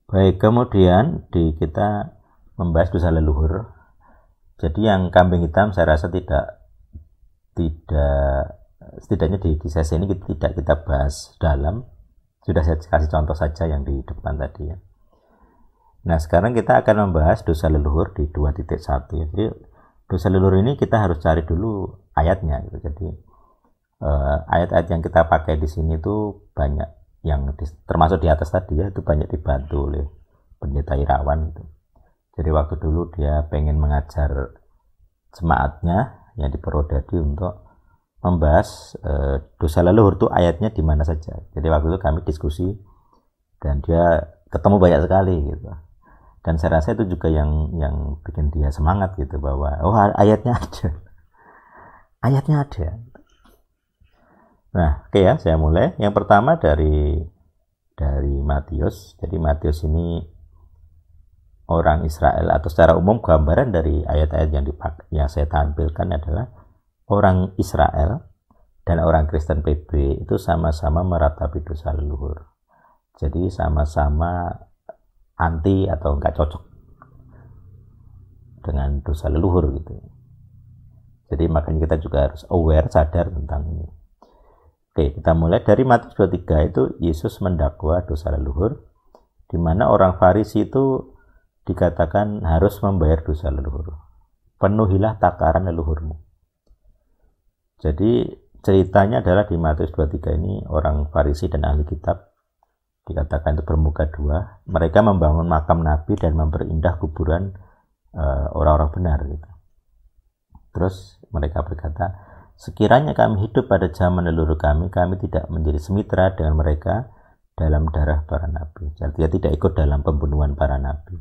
Baik, kemudian kita membahas dosa leluhur. Jadi yang kambing hitam saya rasa tidak setidaknya di sesi ini tidak kita bahas dalam. Sudah saya kasih contoh saja yang di depan tadi ya. Nah, sekarang kita akan membahas dosa leluhur di 2.1 ya. Jadi dosa leluhur ini kita harus cari dulu ayatnya gitu. Jadi ayat-ayat yang kita pakai di sini itu banyak yang termasuk di atas tadi ya, itu banyak dibantu oleh pendeta Irawan gitu. Jadi waktu dulu dia pengen mengajar jemaatnya yang di Purwodadi untuk membahas dosa leluhur itu ayatnya di mana saja. Jadi waktu itu kami diskusi dan dia ketemu banyak sekali gitu. Dan saya rasa itu juga yang bikin dia semangat gitu, bahwa ayatnya ada. Ayatnya ada. Nah, oke ya, saya mulai. Yang pertama dari Matius. Jadi Matius ini orang Israel, atau secara umum gambaran dari ayat-ayat yang saya tampilkan adalah orang Israel dan orang Kristen PB itu sama-sama meratapi dosa leluhur. Jadi sama-sama anti atau enggak cocok dengan dosa leluhur gitu. Jadi makanya kita juga harus aware, sadar tentang ini. Oke, kita mulai dari Matius 23. Itu Yesus mendakwa dosa leluhur, di mana orang Farisi itu dikatakan harus membayar dosa leluhur. Penuhilah takaran leluhurmu. Jadi ceritanya adalah di Matius 23 ini orang Farisi dan ahli kitab dikatakan itu bermuka dua. Mereka membangun makam nabi dan memperindah kuburan orang-orang benar gitu. Terus mereka berkata, sekiranya kami hidup pada zaman leluhur kami tidak menjadi semitra dengan mereka dalam darah para nabi. Jadi dia tidak ikut dalam pembunuhan para nabi.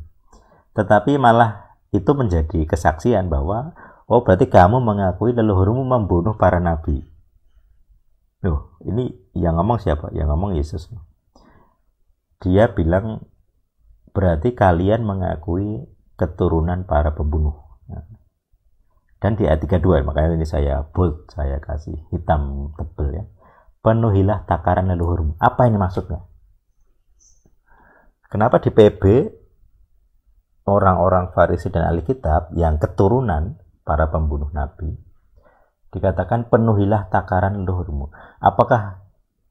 Tetapi malah itu menjadi kesaksian bahwa berarti kamu mengakui leluhurmu membunuh para nabi. Loh, ini yang ngomong siapa? Yang ngomong Yesus. Dia bilang berarti kalian mengakui keturunan para pembunuh. Dan di ayat 32, makanya ini saya bold, saya kasih hitam tebel ya. Penuhilah takaran leluhurmu. Apa ini maksudnya? Kenapa di PB orang-orang Farisi dan ahli kitab yang keturunan para pembunuh nabi dikatakan penuhilah takaran leluhurmu? Apakah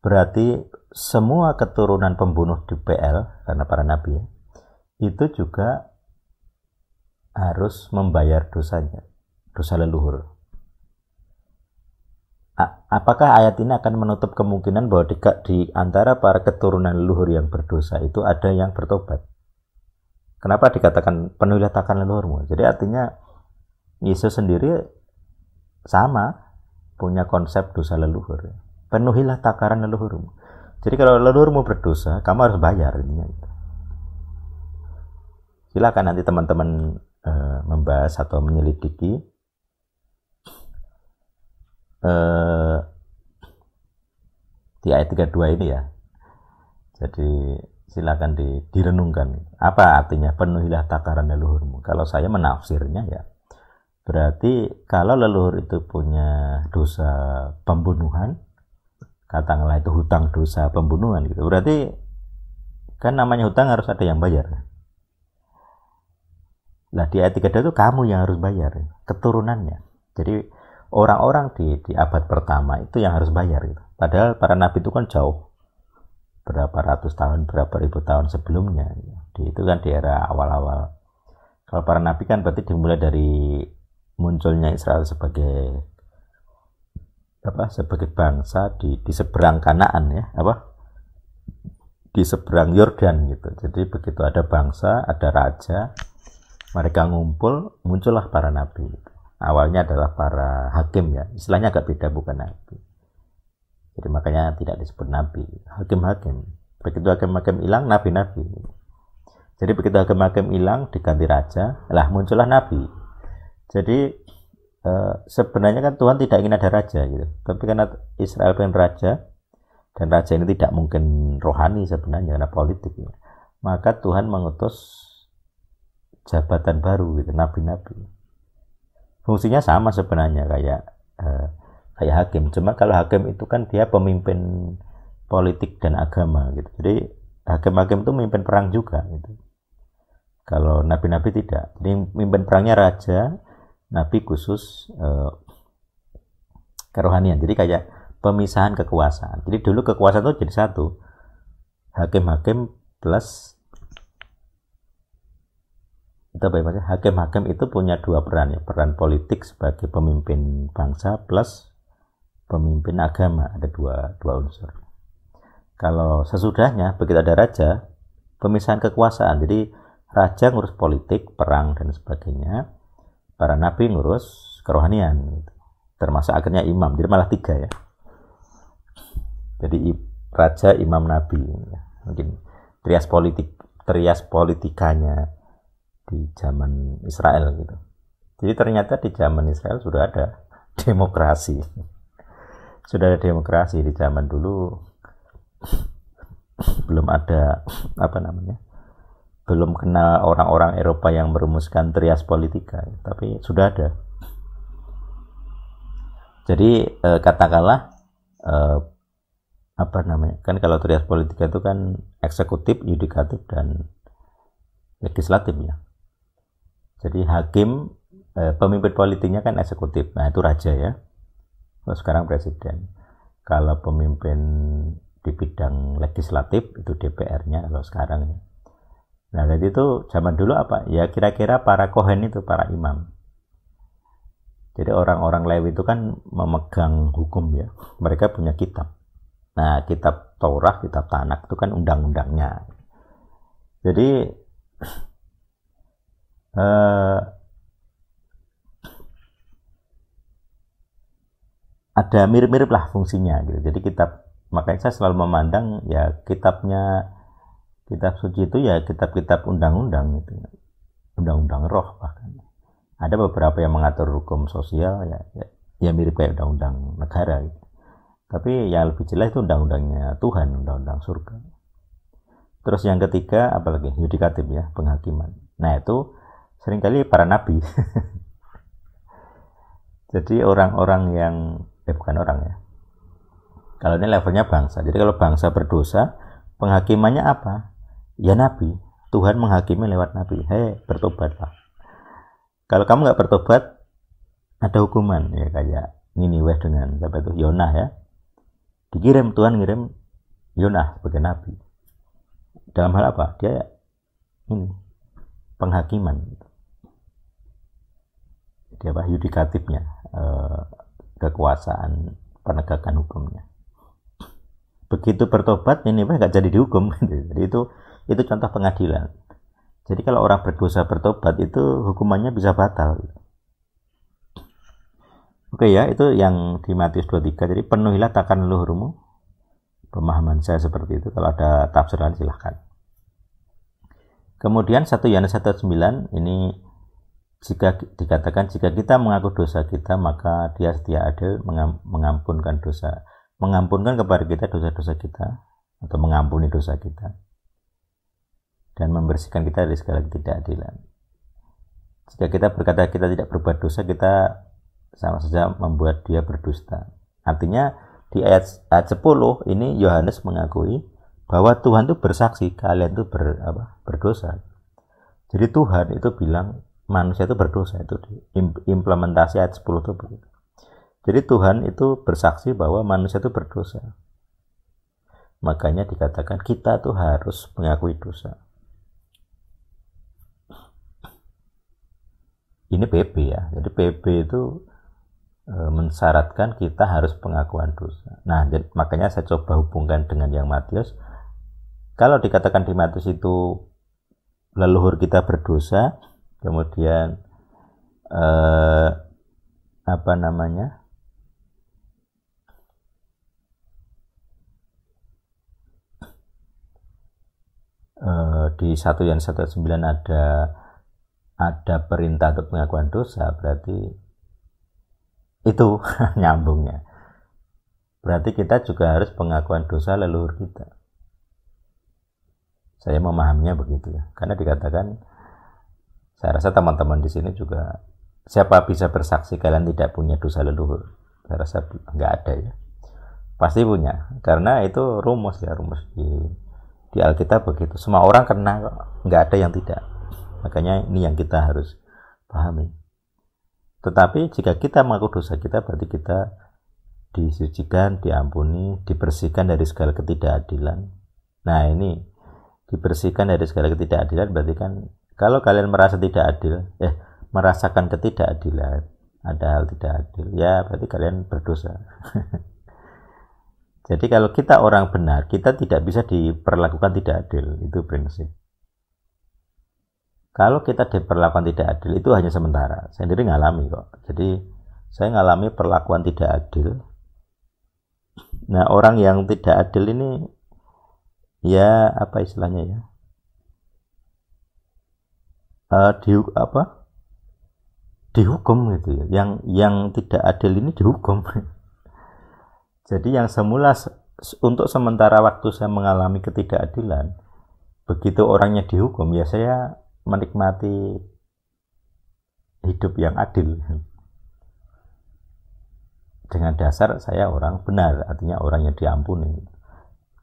berarti semua keturunan pembunuh di PL karena para nabi ya, itu juga harus membayar dosanya, dosa leluhur? Apakah ayat ini akan menutup kemungkinan bahwa di antara para keturunan leluhur yang berdosa itu ada yang bertobat? Kenapa dikatakan penuhilah takaran leluhurmu? Jadi artinya Yesus sendiri sama punya konsep dosa leluhur. Penuhilah takaran leluhurmu. Jadi kalau leluhurmu berdosa, kamu harus bayar intinya. Silakan nanti teman-teman membahas atau menyelidiki di ayat 32 ini ya. Jadi silakan direnungkan. Apa artinya penuhilah takaran leluhurmu? Kalau saya menafsirnya ya, berarti kalau leluhur itu punya dosa pembunuhan, katakanlah itu hutang dosa pembunuhan gitu, berarti kan namanya hutang harus ada yang bayar. Nah di ayat 32 itu kamu yang harus bayar, keturunannya. Jadi orang-orang di abad pertama itu yang harus bayar gitu. Padahal para nabi itu kan jauh berapa ratus tahun, berapa ribu tahun sebelumnya. Itu kan di era awal-awal. Kalau para nabi kan berarti dimulai dari munculnya Israel sebagai bangsa di seberang Kanaan ya, di seberang Yordan gitu. Jadi begitu ada bangsa, ada raja, mereka ngumpul, muncullah para nabi gitu. Awalnya adalah para hakim ya, istilahnya agak beda, bukan nabi. Jadi makanya tidak disebut nabi, hakim-hakim. Begitu hakim-hakim hilang, nabi-nabi. Jadi begitu hakim-hakim hilang, diganti raja, lah muncullah nabi. Jadi sebenarnya kan Tuhan tidak ingin ada raja gitu. Tapi karena Israel pengen raja, dan raja ini tidak mungkin rohani sebenarnya karena politik ya, maka Tuhan mengutus jabatan baru gitu, nabi-nabi. Fungsinya sama sebenarnya kayak hakim. Cuma kalau hakim itu kan dia pemimpin politik dan agama gitu. Jadi hakim-hakim itu memimpin perang juga gitu. Kalau nabi-nabi tidak. Jadi memimpin perangnya raja, nabi khusus kerohanian. Jadi kayak pemisahan kekuasaan. Jadi dulu kekuasaan itu jadi satu. Hakim-hakim plus itu apa ya? Hakim-hakim itu punya dua peran ya. Peran politik sebagai pemimpin bangsa plus pemimpin agama. Ada dua unsur. Kalau sesudahnya begitu ada raja, pemisahan kekuasaan. Jadi raja ngurus politik, perang dan sebagainya. Para nabi ngurus kerohanian gitu. Termasuk akhirnya imam. Jadi malah 3 ya. Jadi raja, imam, nabi. Mungkin trias politikanya di zaman Israel gitu. Jadi ternyata di zaman Israel sudah ada demokrasi. Sudah ada demokrasi di zaman dulu. Belum ada belum kenal orang-orang Eropa yang merumuskan trias politika, tapi sudah ada. Jadi katakanlah kan kalau trias politika itu kan eksekutif, yudikatif dan legislatif ya. Jadi hakim, pemimpin politiknya kan eksekutif, nah itu raja ya. Kalau sekarang presiden. Kalau pemimpin di bidang legislatif itu DPR-nya kalau sekarang ya. Nah jadi itu zaman dulu apa? Ya kira-kira para kohen itu, para imam. Jadi orang-orang Lewi itu kan memegang hukum ya. Mereka punya kitab. Nah kitab Taurat, kitab Tanak itu kan undang-undangnya. Jadi ada mirip-mirip lah fungsinya gitu. Jadi makanya saya selalu memandang ya kitab suci itu ya kitab-kitab undang-undang gitu. Undang-undang roh bahkan. Ada beberapa yang mengatur hukum sosial ya mirip kayak undang-undang negara gitu. Tapi yang lebih jelas itu undang-undangnya Tuhan, undang-undang surga. Terus yang ketiga apalagi yudikatif ya, penghakiman. Nah itu seringkali para nabi. Jadi orang-orang yang bukan orang ya. Kalau ini levelnya bangsa. Jadi kalau bangsa berdosa, penghakimannya apa? Ya nabi. Tuhan menghakimi lewat nabi. Hei, bertobatlah. Kalau kamu nggak bertobat, ada hukuman ya kayak Niniweh dengan siapa itu Yonah ya. Tuhan ngirim Yonah sebagai nabi. Dalam hal apa? Dia ini penghakiman. Jadi apa? Yudikatifnya, kekuasaan penegakan hukumnya. Begitu bertobat Niniweh nggak jadi dihukum. Jadi itu contoh pengadilan. Jadi kalau orang berdosa bertobat itu hukumannya bisa batal. Oke ya, itu yang di Matius 23. Jadi penuhilah takkan leluhurmu. Pemahaman saya seperti itu. Kalau ada tafsiran silahkan. Kemudian 1 Yohanes 1:9 ini jika dikatakan jika kita mengaku dosa kita maka Dia setia adil mengampunkan kepada kita dosa-dosa kita atau mengampuni dosa kita dan membersihkan kita dari segala ketidakadilan. Jika kita berkata kita tidak berbuat dosa, kita sama saja membuat Dia berdusta. Artinya di ayat 10 ini Yohanes mengakui bahwa Tuhan itu bersaksi kalian itu berdosa. Jadi Tuhan itu bilang manusia itu berdosa, itu implementasi ayat 10 itu begitu. Jadi Tuhan itu bersaksi bahwa manusia itu berdosa. Makanya dikatakan kita tuh harus mengakui dosa. Ini PP ya. Jadi PP itu mensyaratkan kita harus pengakuan dosa. Nah, makanya saya coba hubungkan dengan yang Matius. Kalau dikatakan di Matius itu leluhur kita berdosa, kemudian di 1 Yohanes 1:9 ada perintah untuk pengakuan dosa, berarti itu nyambungnya. Berarti kita juga harus pengakuan dosa leluhur kita. Saya memahaminya begitu ya. Karena dikatakan, saya rasa teman-teman di sini juga, siapa bisa bersaksi kalian tidak punya dosa leluhur? Saya rasa nggak ada ya. Pasti punya, karena itu rumus ya, rumus di Di Alkitab begitu, semua orang kena kok, nggak ada yang tidak. Makanya ini yang kita harus pahami. Tetapi jika kita mengaku dosa kita, berarti kita disucikan, diampuni, dibersihkan dari segala ketidakadilan. Nah ini, dibersihkan dari segala ketidakadilan berarti kan, kalau kalian merasa tidak adil, merasakan ketidakadilan, ada hal tidak adil, ya berarti kalian berdosa. Jadi kalau kita orang benar, kita tidak bisa diperlakukan tidak adil, itu prinsip. Kalau kita diperlakukan tidak adil, itu hanya sementara. Saya sendiri ngalami kok. Jadi saya ngalami perlakuan tidak adil. Nah, orang yang tidak adil ini, ya apa istilahnya ya? Dihukum gitu ya. Yang tidak adil ini dihukum. Jadi yang semula untuk sementara waktu saya mengalami ketidakadilan, begitu orangnya dihukum, ya saya menikmati hidup yang adil. Dengan dasar saya orang benar, artinya orang yang diampuni.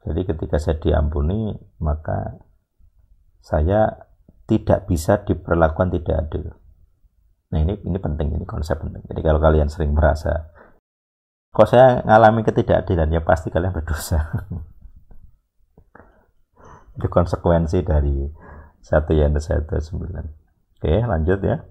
Jadi ketika saya diampuni, maka saya tidak bisa diperlakukan tidak adil. Nah ini penting, ini konsep penting. Jadi kalau kalian sering merasa, kok saya ngalami ketidakadilan, ya pasti kalian berdosa. Itu konsekuensi dari 1 Yohanes 1:9. Oke, lanjut ya.